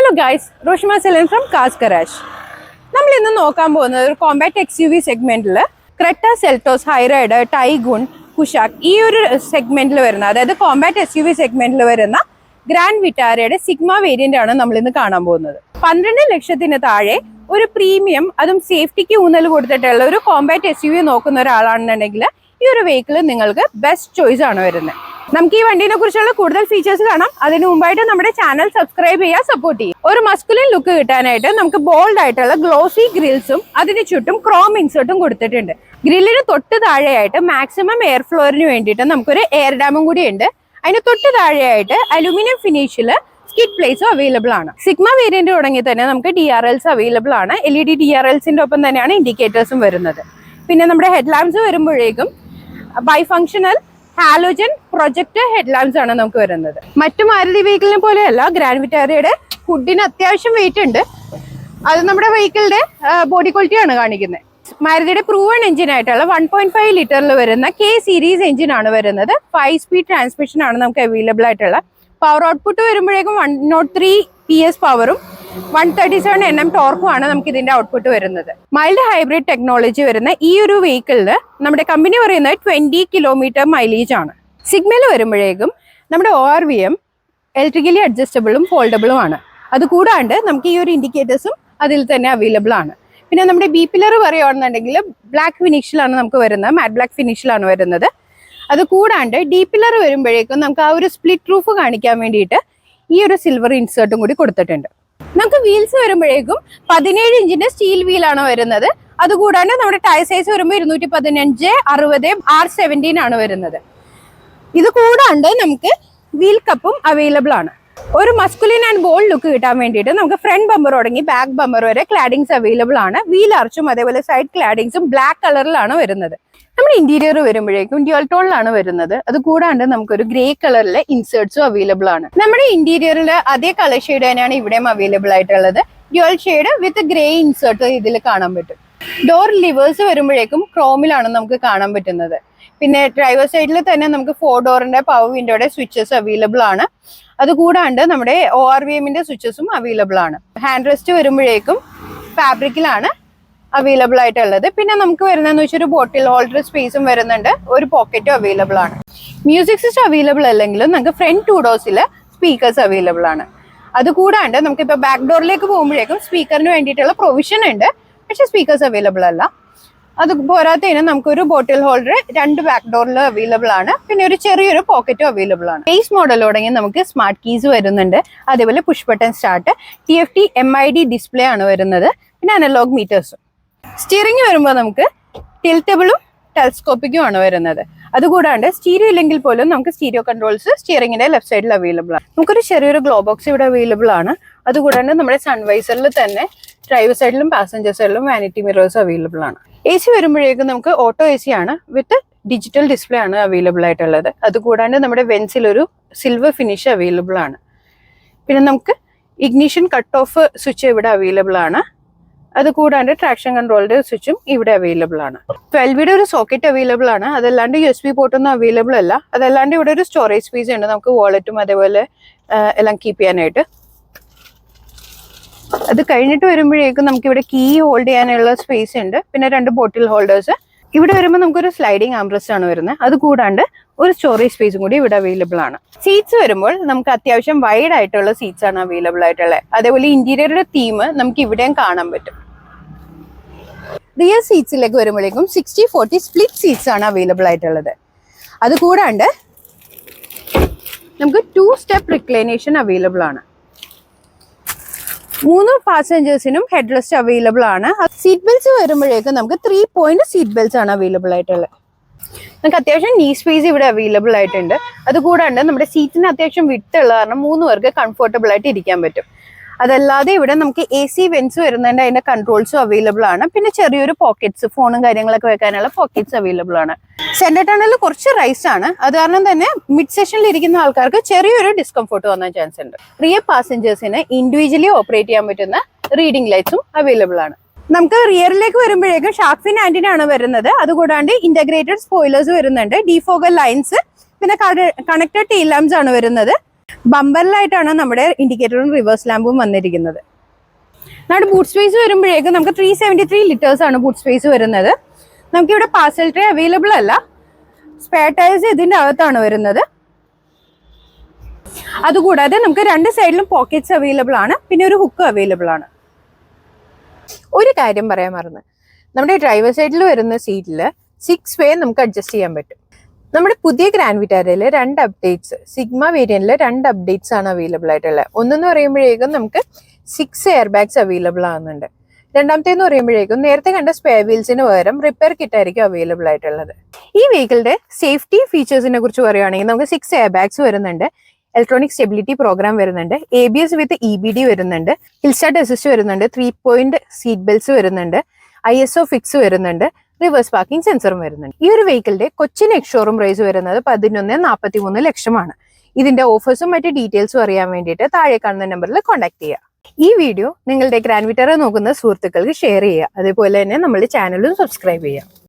Hello guys, Roshima Selen from Cars Garage. നമ്മൾ ഇന്ന് നോക്കാൻ പോകുന്നത് ഒരു കോമ്പാക്ട് എക്സ്യുവി സെഗ്മെന്റിൽ Creta Seltos, Hyryder, Tiguan, Kushaq ഈ ഒരു സെഗ്മെന്റിൽ വരുന്ന, അതായത് കോമ്പാക്ട് എക്സ്യുവി സെഗ്മെന്റിൽ വരുന്ന ഗ്രാൻഡ് വിറ്റാരയുടെ സിഗ്മ വേരിയന്റ് ആണ് നമ്മൾ ഇന്ന് കാണാൻ പോകുന്നത്. 12 ലക്ഷത്തിന് താഴെ ഒരു പ്രീമിയം, അതും സേഫ്റ്റിക്ക് ഊന്നൽ കൊടുത്തിട്ടുള്ള ഒരു കോമ്പാക്ട് എക്സ്യുവി നോക്കുന്ന ഒരാളാണെന്നുണ്ടെങ്കിൽ ഈ ഒരു വെഹിക്കിൾ നിങ്ങൾക്ക് ബെസ്റ്റ് ചോയ്സ് ആണ് വരുന്നത്. നമുക്ക് ഈ വണ്ടിനെ കുറിച്ചുള്ള കൂടുതൽ ഫീച്ചേഴ്സ് കാണാം. അതിന് മുമ്പായിട്ട് നമ്മുടെ ചാനൽ സബ്സ്ക്രൈബ് ചെയ്യുക, സപ്പോർട്ട് ചെയ്യുക. ഒരു മസ്കുലിൻ ലുക്ക് കിട്ടാനായിട്ട് നമുക്ക് ബോൾഡ് ആയിട്ടുള്ള ഗ്ലോസി ഗ്രിൽസും അതിന് ചുറ്റും ക്രോം ഇൻസേർട്ടും കൊടുത്തിട്ടുണ്ട്. ഗ്രില്ലിന് തൊട്ട് താഴെയായിട്ട് മാക്സിമം എയർ ഫ്ലോറിന് വേണ്ടിയിട്ട് നമുക്കൊരു എയർ ഡാമും കൂടി ഉണ്ട്. അതിന് തൊട്ട് താഴെയായിട്ട് അലൂമിനിയം ഫിനിഷിൽ സ്കിഡ് പ്ലേറ്റ്സും അവൈലബിൾ ആണ്. സിഗ്മ വേരിയന്റ് തുടങ്ങി തന്നെ നമുക്ക് DRLs അവൈലബിൾ ആണ്. LED DRLസിന്റെ ഒപ്പം തന്നെയാണ് ഇൻഡിക്കേറ്റേഴ്സും വരുന്നത്. പിന്നെ നമ്മുടെ ഹെഡ് ലാമ്പ്സ് വരുമ്പോഴേക്കും bi functional halogen project head lamps ആണ് നമുക്ക് വരുന്നത്. മറ്റു മാരുതി വെഹിക്കിളിനെ പോലെയല്ല ഗ്രാൻഡ് വിറ്റാരയുടെ ഹുഡിന് അത്യാവശ്യം വെയിറ്റ് ഉണ്ട്. അത് നമ്മുടെ വെഹിക്കിളിന്റെ ബോഡി ക്വാളിറ്റി ആണ് കാണിക്കുന്നത്. മാരുതിയുടെ പ്രൂവൺ എഞ്ചിൻ ആയിട്ടുള്ള 1.5 ലിറ്ററിൽ വരുന്ന K സീരീസ് എഞ്ചിൻ ആണ് വരുന്നത്. 5 സ്പീഡ് ട്രാൻസ്മിഷൻ ആണ് നമുക്ക് അവൈലബിൾ ആയിട്ടുള്ള. പവർ ഔട്ട്പുട്ട് വരുമ്പോഴേക്കും 103 PS പവറും 137 Nm ടോർക്കും ആണ് നമുക്ക് ഇതിന്റെ ഔട്ട്പുട്ട് വരുന്നത്. മൈൽഡ് ഹൈബ്രിഡ് ടെക്നോളജി വരുന്ന ഈ ഒരു വെഹിക്കിളിന് നമ്മുടെ കമ്പനി പറയുന്നത് 20 കിലോമീറ്റർ മൈലേജ് ആണ്. സിഗ്മയിൽ വരുമ്പോഴേക്കും നമ്മുടെ ORVM ഇലക്ട്രിക്കലി അഡ്ജസ്റ്റബിളും ഫോൾഡബിളും ആണ്. അതുകൂടാണ്ട് നമുക്ക് ഈ ഒരു ഇൻഡിക്കേറ്റേഴ്സും അതിൽ തന്നെ അവൈലബിൾ ആണ്. പിന്നെ നമ്മുടെ ബി പില്ലർ പറയുകയാണെന്നുണ്ടെങ്കിൽ ബ്ലാക്ക് ഫിനിഷിലാണ് നമുക്ക് വരുന്നത്, മാറ്റ് ബ്ലാക്ക് ഫിനിഷിലാണ് വരുന്നത്. അത് കൂടാണ്ട് ഡി പില്ലർ വരുമ്പോഴേക്കും നമുക്ക് ആ ഒരു സ്പ്ലിറ്റ് റൂഫ് കാണിക്കാൻ വേണ്ടിയിട്ട് ഈ ഒരു സിൽവർ ഇൻസേർട്ടും കൂടി കൊടുത്തിട്ടുണ്ട്. നമുക്ക് വീൽസ് വരുമ്പോഴേക്കും 17 ഇഞ്ചിന്റെ സ്റ്റീൽ വീലാണ് വരുന്നത്. അതുകൂടാണ്ട് നമ്മുടെ ടയർ സൈസ് വരുമ്പോൾ 215, 60, R17 ആണ് വരുന്നത്. ഇത് കൂടാണ്ട് നമുക്ക് വീൽ കപ്പും അവൈലബിൾ ആണ്. ഒരു മസ്കുലിൻ ആൻഡ് ബോൾഡ് ലുക്ക് കിട്ടാൻ വേണ്ടിയിട്ട് നമുക്ക് ഫ്രണ്ട് ബമ്പർ തുടങ്ങി ബാക്ക് ബമ്പർ വരെ ക്ലാഡിങ്സ് അവൈലബിൾ ആണ്. വീൽ ആർച്ചും അതേപോലെ സൈഡ് ക്ലാഡിങ്സും ബ്ലാക്ക് കളറിലാണ് വരുന്നത്. നമ്മുടെ ഇന്റീരിയർ വരുമ്പോഴേക്കും ഡ്യുവൽ ടോണിലാണ് വരുന്നത്. അത് കൂടാണ്ട് നമുക്കൊരു ഗ്രേ കളറിലെ ഇൻസേർട്സും അവൈലബിൾ ആണ്. നമ്മുടെ ഇന്റീരിയറിൽ അതേ കളർ ഷെയ്ഡ് തന്നെയാണ് ഇവിടെയും അവൈലബിൾ ആയിട്ടുള്ളത്. ഡ്യുവൽ ഷെയ്ഡ് വിത്ത് ഗ്രേ ഇൻസേർട്ട് ഇതിൽ കാണാൻ പറ്റും. ഡോർ ലിവേഴ്സ് വരുമ്പോഴേക്കും ക്രോമിലാണ് നമുക്ക് കാണാൻ പറ്റുന്നത്. പിന്നെ ഡ്രൈവർ സൈഡിൽ തന്നെ നമുക്ക് 4 ഡോറിന്റെ പവർ വിൻഡോയുടെ സ്വിച്ചസ് അവൈലബിൾ ആണ്. അതുകൂടാണ്ട് നമ്മുടെ ORVMന്റെ സ്വിച്ചസും അവൈലബിൾ ആണ്. ഹാൻഡ് റെസ്റ്റ് വരുമ്പോഴേക്കും ഫാബ്രിക്കിലാണ് അവൈലബിൾ ആയിട്ടുള്ളത്. പിന്നെ നമുക്ക് വരുന്നതെന്ന് വെച്ചാൽ ഒരു ബോട്ടിൽ ഹോൾഡർ സ്പേസും വരുന്നുണ്ട്, ഒരു പോക്കറ്റും അവൈലബിൾ ആണ്. മ്യൂസിക് സിസ്റ്റം അവൈലബിൾ അല്ലെങ്കിലും നമുക്ക് ഫ്രണ്ട് 2 ഡോർസിൽ സ്പീക്കേഴ്സ് അവൈലബിൾ ആണ്. അതുകൂടാണ്ട് നമുക്കിപ്പോൾ ബാക്ക് ഡോറിലേക്ക് പോകുമ്പോഴേക്കും സ്പീക്കറിന് വേണ്ടിയിട്ടുള്ള പ്രൊവിഷൻ ഉണ്ട്, പക്ഷെ സ്പീക്കേഴ്സ് അവൈലബിൾ അല്ല. അത് പോരാത്തതിന് നമുക്കൊരു ബോട്ടിൽ ഹോൾഡർ 2 ബാക്ക് ഡോറിൽ അവൈലബിൾ ആണ്. പിന്നെ ഒരു ചെറിയൊരു പോക്കറ്റും അവൈലബിൾ ആണ്. ബേസ് മോഡൽ തുടങ്ങി നമുക്ക് സ്മാർട്ട് കീസ് വരുന്നുണ്ട്. അതേപോലെ push button start, TFT MID display ആണ് വരുന്നത്. പിന്നെ അനലോഗ് മീറ്റേഴ്സും. സ്റ്റിയറിംഗ് വരുമ്പോൾ നമുക്ക് ടിൽറ്റബിളും ടെലസ്കോപ്പിക്കും ആണ് വരുന്നത്. അതുകൂടാണ്ട് സ്റ്റീരിയോ ഇല്ലെങ്കിൽ പോലും നമുക്ക് സ്റ്റീരിയോ കൺട്രോൾസ് സ്റ്റിയറിംഗിന്റെ ലെഫ്റ്റ് സൈഡിൽ അവൈലബിൾ ആണ്. നമുക്കൊരു ചെറിയൊരു ഗ്ലോ ബോക്സ് ഇവിടെ അവൈലബിൾ ആണ്. അതുകൂടാണ്ട് നമ്മുടെ സൺവൈസറിൽ തന്നെ ഡ്രൈവർ സൈഡിലും പാസഞ്ചർ സൈഡിലും വാനിറ്റി മിറേഴ്സ് അവൈലബിൾ ആണ്. AC വരുമ്പോഴേക്കും നമുക്ക് ഓട്ടോ AC ആണ് വിത്ത് ഡിജിറ്റൽ ഡിസ്പ്ലേ ആണ് അവൈലബിൾ ആയിട്ടുള്ളത്. അതുകൂടാണ്ട് നമ്മുടെ വെൻസിൽ ഒരു സിൽവർ ഫിനിഷ് അവൈലബിൾ ആണ്. പിന്നെ നമുക്ക് ഇഗ്നിഷൻ കട്ട് ഓഫ് സ്വിച്ച് ഇവിടെ അവൈലബിൾ ആണ്. അതുകൂടാണ്ട് ട്രാക്ഷൻ കൺട്രോളിന്റെ സ്വിച്ചും ഇവിടെ അവൈലബിൾ ആണ്. 12 ഒരു സോക്കറ്റ് അവൈലബിൾ ആണ്. അതല്ലാണ്ട് USB പോർട്ടൊന്നും അവൈലബിൾ അല്ല. അതല്ലാണ്ട് ഇവിടെ ഒരു സ്റ്റോറേജ് സ്പേസ് ഉണ്ട്, നമുക്ക് വാളറ്റും അതേപോലെ എല്ലാം കീപ്പ് ചെയ്യാനായിട്ട്. അത് കഴിഞ്ഞിട്ട് വരുമ്പോഴേക്കും നമുക്ക് ഇവിടെ കീ ഹോൾഡ് ചെയ്യാനുള്ള സ്പേസ് ഉണ്ട്. പിന്നെ 2 ബോട്ടിൽ ഹോൾഡേഴ്സ്. ഇവിടെ വരുമ്പോൾ നമുക്കൊരു സ്ലൈഡിങ് ആംബ്രസ്റ്റ് ആണ് വരുന്നത്. അത് കൂടാണ്ട് ഒരു സ്റ്റോറേജ് സ്പേസും കൂടി ഇവിടെ അവൈലബിൾ ആണ്. സീറ്റ്സ് വരുമ്പോൾ നമുക്ക് അത്യാവശ്യം വൈഡ് ആയിട്ടുള്ള സീറ്റ്സ് ആണ് അവൈലബിൾ ആയിട്ടുള്ളത്. അതേപോലെ ഇന്റീരിയറുടെ തീം നമുക്ക് ഇവിടെയും കാണാൻ പറ്റും. റിയർ സീറ്റ്സിലേക്ക് വരുമ്പോഴേക്കും 60/40 സ്പ്ലിറ്റ് സീറ്റ്സ് ആണ് അവൈലബിൾ ആയിട്ടുള്ളത്. അത് കൂടാണ്ട് നമുക്ക് 2 സ്റ്റെപ്പ് റിക്ലൈനേഷൻ അവൈലബിൾ ആണ്. 3 പാസഞ്ചേഴ്സിനും ഹെഡ് റെസ്റ്റ് അവൈലബിൾ ആണ്. സീറ്റ് ബെൽറ്റ്സ് വരുമ്പോഴേക്കും നമുക്ക് 3 പോയിന്റ് സീറ്റ് ബെൽറ്റ്സ് ആണ് അവൈലബിൾ ആയിട്ടുള്ളത്. നമുക്ക് അത്യാവശ്യം നീ സ്പേസ് ഇവിടെ അവൈലബിൾ ആയിട്ടുണ്ട്. അതുകൂടാണ്ട് നമ്മുടെ സീറ്റിന് അത്യാവശ്യം വിട്ടുള്ള കാരണം 3 പേർക്ക് കംഫർട്ടബിൾ ആയിട്ട് ഇരിക്കാൻ പറ്റും. അതല്ലാതെ ഇവിടെ നമുക്ക് AC വെന്റ്സ് വരുന്നുണ്ട്, അതിന്റെ കൺട്രോൾസും അവൈലബിൾ ആണ്. പിന്നെ ചെറിയൊരു പോക്കറ്റ്സ്, ഫോണും കാര്യങ്ങളൊക്കെ വെക്കാനുള്ള പോക്കറ്റ്സ് അവൈലബിൾ ആണ്. സെന്റർ ടണൽ കുറച്ച് റൈസ് ആണ്. അത് കാരണം തന്നെ മിഡ് സെഷനിൽ ഇരിക്കുന്ന ആൾക്കാർക്ക് ചെറിയൊരു ഡിസ്കംഫോർട്ട് വന്നാൻ ചാൻസ് ഉണ്ട്. റിയർ പാസഞ്ചേഴ്സിന് ഇൻഡിവിജ്വലി ഓപ്പറേറ്റ് ചെയ്യാൻ പറ്റുന്ന റീഡിംഗ് ലൈറ്റ്സും അവൈലബിൾ ആണ്. നമുക്ക് റിയറിലേക്ക് വരുമ്പോഴേക്കും ഷാർക്ക് ഫിൻ ആന്റിന ആണ് വരുന്നത്. അതുകൂടാണ്ട് ഇന്റഗ്രേറ്റഡ് സ്പോയിലേഴ്സ് വരുന്നുണ്ട്, ഡിഫോഗർ ലൈൻസ്, പിന്നെ കണക്റ്റഡ് ടെയിൽ ലാംപ്സ് ആണ് വരുന്നത്. ബമ്പറിലായിട്ടാണ് നമ്മുടെ ഇൻഡിക്കേറ്ററും റിവേഴ്സ് ലാമ്പും വന്നിരിക്കുന്നത്. നമ്മുടെ ബൂട്ട് സ്പേസ് വരുമ്പോഴേക്കും നമുക്ക് 373 ലിറ്റേഴ്സ് ആണ് ബൂട്ട് സ്പേസ് വരുന്നത്. നമുക്കിവിടെ പാർസൽ ട്രേ അവൈലബിൾ അല്ല. സ്പെയർ ടയേഴ്സ് ഇതിന്റെ അകത്താണ് വരുന്നത്. അതുകൂടാതെ നമുക്ക് 2 സൈഡിലും പോക്കറ്റ്സ് അവൈലബിൾ ആണ്. പിന്നെ ഒരു ഹുക്ക് അവൈലബിൾ ആണ്. ഒരു കാര്യം പറയാൻ മറന്ന്, നമ്മുടെ ഡ്രൈവർ സൈഡിൽ വരുന്ന സീറ്റിൽ 6 വേ നമുക്ക് അഡ്ജസ്റ്റ് ചെയ്യാൻ പറ്റും. നമ്മുടെ പുതിയ ഗ്രാൻഡ് വിറ്റാരയിൽ 2 അപ്ഡേറ്റ്സ്, സിഗ്മ വേരിയന്റിൽ 2 അപ്ഡേറ്റ്സ് ആണ് അവൈലബിൾ ആയിട്ടുള്ളത്. ഒന്നെന്ന് പറയുമ്പോഴേക്കും നമുക്ക് 6 എയർ ബാഗ്സ് അവൈലബിൾ ആകുന്നുണ്ട്. രണ്ടാമത്തേന്ന് പറയുമ്പോഴേക്കും നേരത്തെ കണ്ട സ്പെയർ വീൽസിന് പകരം റിപ്പയർ കിറ്റ് ആയിരിക്കും അവൈലബിൾ ആയിട്ടുള്ളത്. ഈ വെഹിക്കിളിന്റെ സേഫ്റ്റി ഫീച്ചേഴ്സിനെ കുറിച്ച് പറയുകയാണെങ്കിൽ നമുക്ക് 6 എയർ ബാഗ്സ് വരുന്നുണ്ട്, ഇലക്ട്രോണിക് സ്റ്റെബിലിറ്റി പ്രോഗ്രാം വരുന്നുണ്ട്, ABS വിത്ത് EBD വരുന്നുണ്ട്, ഹിൽ സ്റ്റാർട്ട് അസിസ്റ്റ് വരുന്നുണ്ട്, 3-point സീറ്റ് ബെൽറ്റ്സ് വരുന്നുണ്ട്, ISO ഫിക്സ് വരുന്നുണ്ട്, റിവേഴ്സ് പാർക്കിംഗ് സെൻസറും വരുന്നുണ്ട്. ഈ ഒരു വെഹിക്കിളിന്റെ കൊച്ചിൻ എക്സ്ഷോറൂം പ്രൈസ് വരുന്നത് 11.43 ലക്ഷമാണ്. ഇതിന്റെ ഓഫേഴ്സും മറ്റ് ഡീറ്റെയിൽസും അറിയാൻ വേണ്ടിയിട്ട് താഴെ കാണുന്ന നമ്പറിൽ കോൺടാക്ട് ചെയ്യുക. ഈ വീഡിയോ നിങ്ങളുടെ ഗ്രാൻഡ് വിറ്റാര നോക്കുന്ന സുഹൃത്തുക്കൾക്ക് ഷെയർ ചെയ്യുക. അതേപോലെ തന്നെ നമ്മുടെ ചാനലും സബ്സ്ക്രൈബ് ചെയ്യുക.